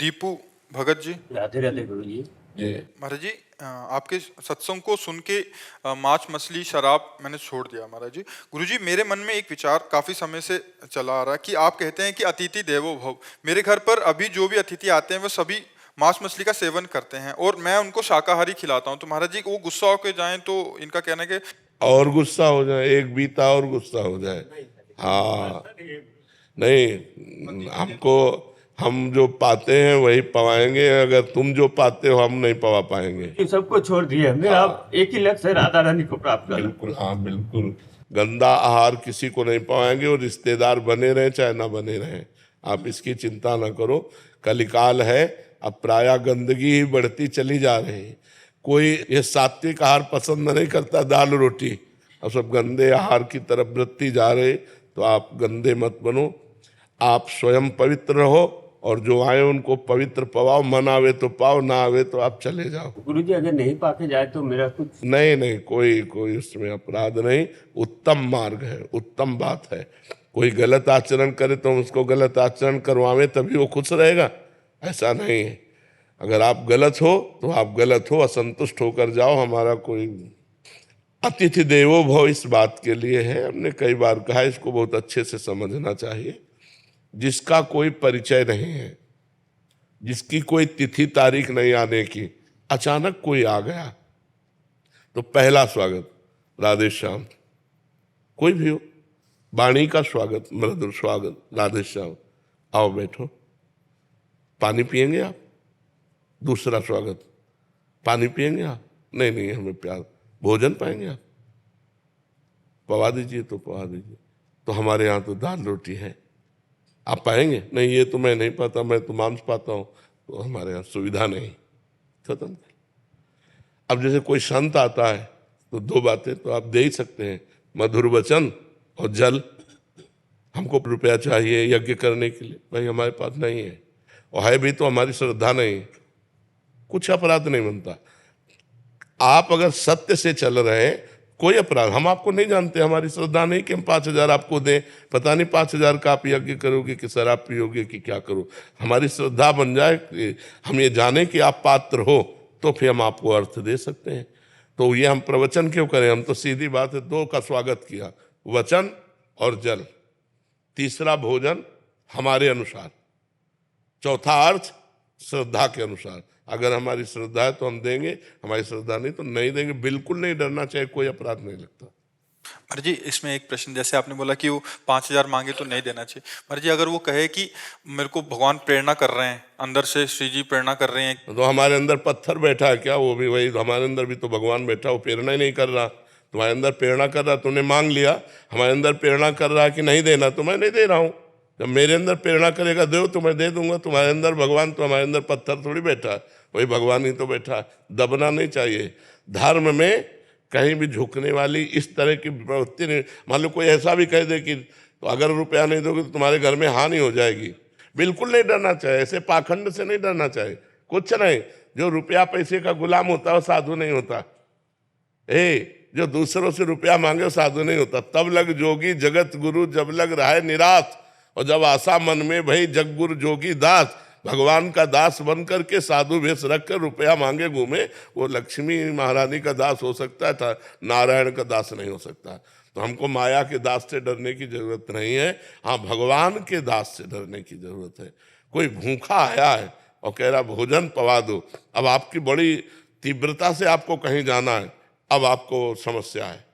दीपू भगत जी। राधे राधे गुरु जी। महाराज जी, आपके सत्संग को सुन के मांस मछली शराब मैंने छोड़ दिया महाराज जी। गुरु जी, मेरे मन में एक विचार काफी समय से चला आ रहा है कि आप कहते हैं कि अतिथि देवो भव। मेरे घर पर अभी जो भी अतिथि आते हैं वो सभी मांस मछली का सेवन करते हैं और मैं उनको शाकाहारी खिलाता हूं। तो महाराज जी वो गुस्सा होकर जाएं तो इनका कहना है कि और गुस्सा हो जाए, एक बीता और गुस्सा हो जाए। हाँ, नहीं, हमको हम जो पाते हैं वही पवाएंगे। अगर तुम जो पाते हो हम नहीं पवा पाएंगे। इन सबको छोड़ दिए, मेरा आप एक ही लक्ष्य है, राधा रानी को प्राप्त करना। बिल्कुल, हाँ बिल्कुल। गंदा आहार किसी को नहीं पवाएंगे और रिश्तेदार बने रहे चाहे ना बने रहे, आप इसकी चिंता ना करो। कलिकाल है, अब प्रायः गंदगी ही बढ़ती चली जा रही है। कोई ये सात्विक आहार पसंद नहीं करता, दाल रोटी, अब सब गंदे आहार की तरफ वृत्ति जा रहे। तो आप गंदे मत बनो, आप स्वयं पवित्र रहो और जो आए उनको पवित्र पवाओ। मन आवे तो पाओ, ना आवे तो आप चले जाओ। गुरु जी, अगर नहीं पाके जाए तो मेरा कुछ नहीं, कोई उसमें अपराध नहीं, उत्तम मार्ग है, उत्तम बात है। कोई गलत आचरण करे तो उसको गलत आचरण करवावे तभी वो खुश रहेगा, ऐसा नहीं है। अगर आप गलत हो तो आप गलत हो, असंतुष्ट होकर जाओ। हमारा कोई अतिथि देवो भव इस बात के लिए है, हमने कई बार कहा, इसको बहुत अच्छे से समझना चाहिए। जिसका कोई परिचय नहीं है, जिसकी कोई तिथि तारीख नहीं आने की, अचानक कोई आ गया तो पहला स्वागत राधे श्याम। कोई भी हो, वाणी का स्वागत, मृदुल स्वागत, राधे श्याम, आओ बैठो, पानी पिएंगे आप? दूसरा स्वागत, पानी पिएंगे आप? नहीं, हमें प्यार, भोजन पाएंगे आप? पवा दीजिए तो पवा दीजिए। तो हमारे यहाँ तो दाल रोटी है, आप पाएंगे? नहीं, ये तो मैं नहीं पाता, मैं तो मांस पाता हूँ, तो हमारे यहाँ सुविधा नहीं। खत्म। अब जैसे कोई संत आता है तो दो बातें तो आप दे ही सकते हैं, मधुर वचन और जल। हमको रुपया चाहिए यज्ञ करने के लिए, भाई हमारे पास नहीं है, और है भी तो हमारी श्रद्धा नहीं है, कुछ अपराध नहीं बनता। आप अगर सत्य से चल रहे हैं, कोई अपराध, हम आपको नहीं जानते, हमारी श्रद्धा नहीं कि हम 5,000 आपको दें। पता नहीं 5,000 का आप यज्ञ करोगे कि शराब पियोगे कि क्या करो। हमारी श्रद्धा बन जाए कि हम ये जाने कि आप पात्र हो, तो फिर हम आपको अर्थ दे सकते हैं। तो ये हम प्रवचन क्यों करें, हम तो सीधी बात है, दो का स्वागत किया, वचन और जल। तीसरा भोजन हमारे अनुसार, चौथा अर्थ श्रद्धा के अनुसार। अगर हमारी श्रद्धा है तो हम देंगे, हमारी श्रद्धा नहीं तो नहीं देंगे। बिल्कुल नहीं डरना चाहिए, कोई अपराध नहीं लगता। महाराज जी, इसमें एक प्रश्न, जैसे आपने बोला कि वो 5,000 मांगे तो नहीं देना चाहिए। महाराज जी, अगर वो कहे कि मेरे को भगवान प्रेरणा कर रहे हैं, अंदर से श्री जी प्रेरणा कर रहे हैं, तो हमारे अंदर पत्थर बैठा है क्या? वो भी वही, हमारे अंदर भी तो भगवान बैठा, वो प्रेरणा ही नहीं कर रहा। तुम्हारे अंदर प्रेरणा कर रहा, तुमने मांग लिया। हमारे अंदर प्रेरणा कर रहा है कि नहीं देना, तो मैं नहीं दे रहा हूँ। जब मेरे अंदर प्रेरणा करेगा दो तो मैं दे दूंगा। तुम्हारे अंदर भगवान, तो हमारे अंदर पत्थर थोड़ी बैठा है, वही भगवान ही तो बैठा है। दबना नहीं चाहिए। धर्म में कहीं भी झुकने वाली इस तरह की प्रवृत्ति नहीं। मान लो कोई ऐसा भी कह दे कि तो अगर रुपया नहीं दोगे तो तुम्हारे घर में हानि हो जाएगी, बिल्कुल नहीं डरना चाहिए। ऐसे पाखंड से नहीं डरना चाहिए, कुछ नहीं। जो रुपया पैसे का गुलाम होता है वो साधु नहीं होता। जो दूसरों से रुपया मांगे वो साधु नहीं होता। तब लग जोगी जगत गुरु, जब लग रहा है निराश, और जब आशा मन में भई जग गुरु जोगी दास। भगवान का दास बन करके साधु वेश रख कर रुपया मांगे घूमे, वो लक्ष्मी महारानी का दास हो सकता था, नारायण का दास नहीं हो सकता। तो हमको माया के दास से डरने की जरूरत नहीं है, हाँ भगवान के दास से डरने की जरूरत है। कोई भूखा आया है और कह रहा भोजन पवा दो, अब आपकी बड़ी तीव्रता से आपको कहीं जाना है, अब आपको समस्या है,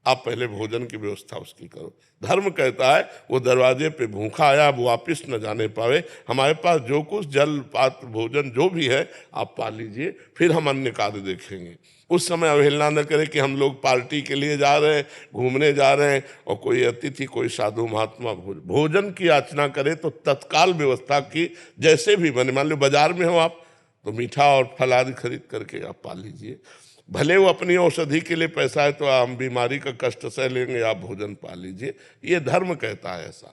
आप पहले भोजन की व्यवस्था उसकी करो। धर्म कहता है वो दरवाजे पे भूखा आया, अब वापिस न जाने पावे। हमारे पास जो कुछ जल पात्र भोजन जो भी है आप पा लीजिए, फिर हम अन्य कार्य देखेंगे। उस समय अवहेलना न करें कि हम लोग पार्टी के लिए जा रहे हैं, घूमने जा रहे हैं, और कोई अतिथि कोई साधु महात्मा भोजन की याचना करे तो तत्काल व्यवस्था की, जैसे भी बने। मान लो बाजार में हो आप, तो मीठा और फल आदि खरीद करके आप पा लीजिए। भले वो अपनी औषधि के लिए पैसा है तो हम बीमारी का कष्ट सह लेंगे, आप भोजन पा लीजिए। ये धर्म कहता है ऐसा।